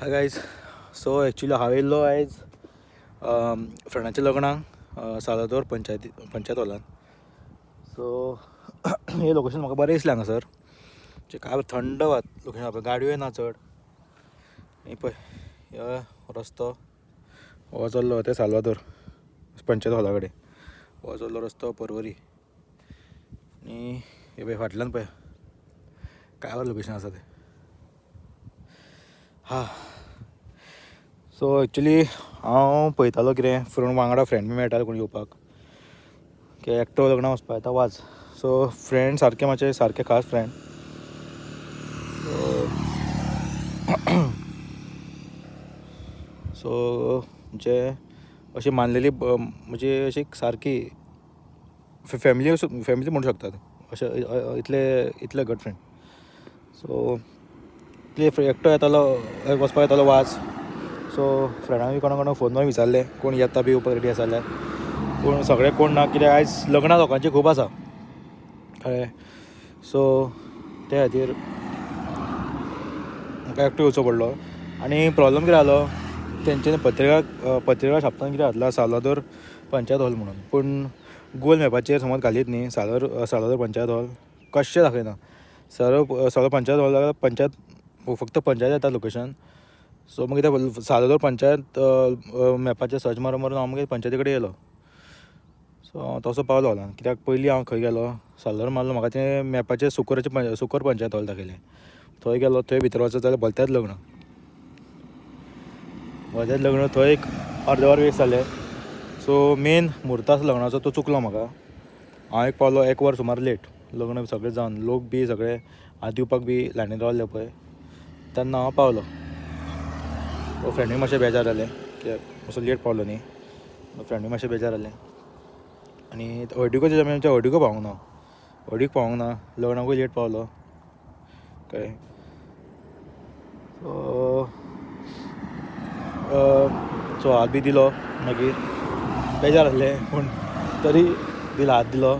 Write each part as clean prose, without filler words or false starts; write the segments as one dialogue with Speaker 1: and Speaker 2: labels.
Speaker 1: Hi guys. So actually हांव येयल्लो आयज फ्रेंडाच्या लग्नाक सालादोर पंचायत हॉलान. सो हे लोकेशन म्हाका बरें दिसलें हांगासर. जे काय थंड लोकेशन आसा पळय, गाडयो ना चड. हे पळय हो रस्तो, हो चल्लो ते सालादोर पंचायत हॉला कडेन. हो चल्लो रस्तो पर्वरी. आनी हे पळय फाटल्यान पळय काय बरें लोकेशन आसा तें. सो एक्चुअली हांव पळयतालो कितें फुडें वांगडा फ्रेंड बी मेळटाले कोण येवपाक, की एकटो लग्नाक वचपा येता वाज. सो फ्रेंड सारके मातशे सारके खास फ्रेंड. सो जे अशी मानलेली म्हणजे अशी सारकी फॅमिली म्हणू शकतात अशे इतले गट फ्रेंड. सो एकटो येतालो वचपाक येतालो वाज. सो फ्रेंडांक बी कोणा फोन मारून विचारलें कोण येता बी येवपाक रेडी आसा जाल्यार. पूण सगळे कोण ना, कित्याक आयज लग्नां लोकांची खूब आसा कळ्ळें. सो त्या खातीर म्हाका एकटो येवचो पडलो. आनी प्रॉब्लम कितें जालो, तेंच्यांनी पत्रिका छापताना कितें घातला, सालादोर पंचायत हॉल म्हणून. पूण गुगल मॅपाचेर समज घालीत न्ही सालादोर पंचायत हॉल, कशें दाखयना. सालादोर पंचायत हॉल जाल्यार पंचायत फक्त पंचायत येता लोकेशन. सो मागीर ते सालादोर पंचायत मॅपाचेर सर्च मारून हांव मागीर पंचायती कडेन येयलो. सो हांव तसो पावलो हॉलान, कित्याक पयलीं हांव खंय गेलो सालादोर मारलो, म्हाका तें मॅपाचेर सुकर पंचायत हॉल दाखयलें. थंय गेलो, थंय भितर वचत जाल्यार भलतेंच लग्न थंय एक अर्द वर वेस्ट जालें. सो मेन म्हूर्त आसा लग्नाचो तो चुकलो म्हाका. हांव एक पावलो 1 वर सुमार लेट. लग्न सगळें जावन लोक बी सगळे हात दिवपाक बी लायनीन रावल्ले पळय, तेन्ना हांव पावलो. फ्रेंडूय मातशें बेजार जालें, कित्याक मातसो लेट पावलो न्ही. फ्रेंडूय मातशें बेजार जालें. आनी हळडीकूच आमच्या हळडीकूय पावूंक ना, लग्नाकूय लेट पावलो कळ्ळें. सो हात बी दिलो, मागीर बेजार जालें पूण तरी हात दिलो.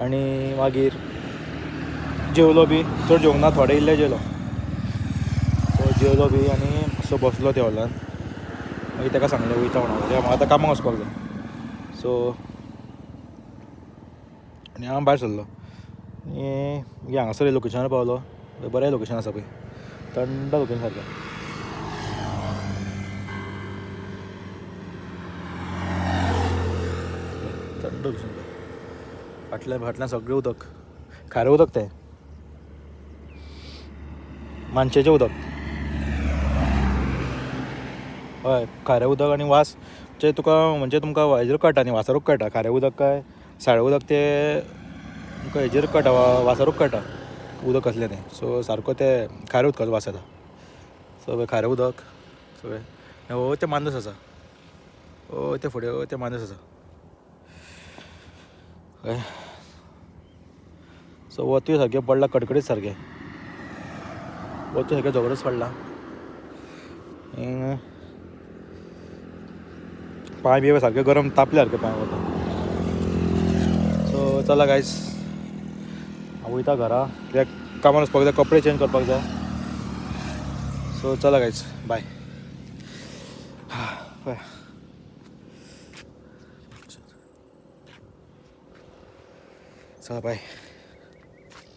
Speaker 1: आनी मागीर जेवलो बी, चड जेवंक ना, थोडें इल्लें जेवलो. सो जेवलो बी आनी असो बसलो त्या हॉलान. मागीर ताका सांगलें वयता म्हणून, म्हाका आतां कामाक वचपाक जाय. सो आनी हांव भायर सरलो आनी हांगासर लोकेशनार पावलो. बरें लोकेशन आसा पळय, थंड लोकेशन सारकें. थंड लोकेशन फाटल्यान सगळें उदक, खारें उदक तें मानशेचें उदक. हय, खारें उदक आनी वास तुका म्हणजे तुमकां हेजेर कळटा न्ही, वासारूच कळटा खारें उदक काय साळें उदक. तें तुमकां हेजेर कळटा, वासारूच कळटा उदक कसलें तें. सो सारको तें खाऱ्या उदकाचो वास येता. सो खारें उदक सगळें. तें मांदस आसा, तें फुडें तें मांदस आसा कळ्ळें. सो वतूय सारकें पडला कडकडीत सारकें, वतूय सारकें जबरदस्त पडला. पांय बी सारकें गरम तापले सारकें पांय वता. सो चला गायज, हांव वयता घरा, कित्याक कामार वचपाक जाय, कपडे चेंज करपाक जाय. सो चला गायज, बाय. चला बाय.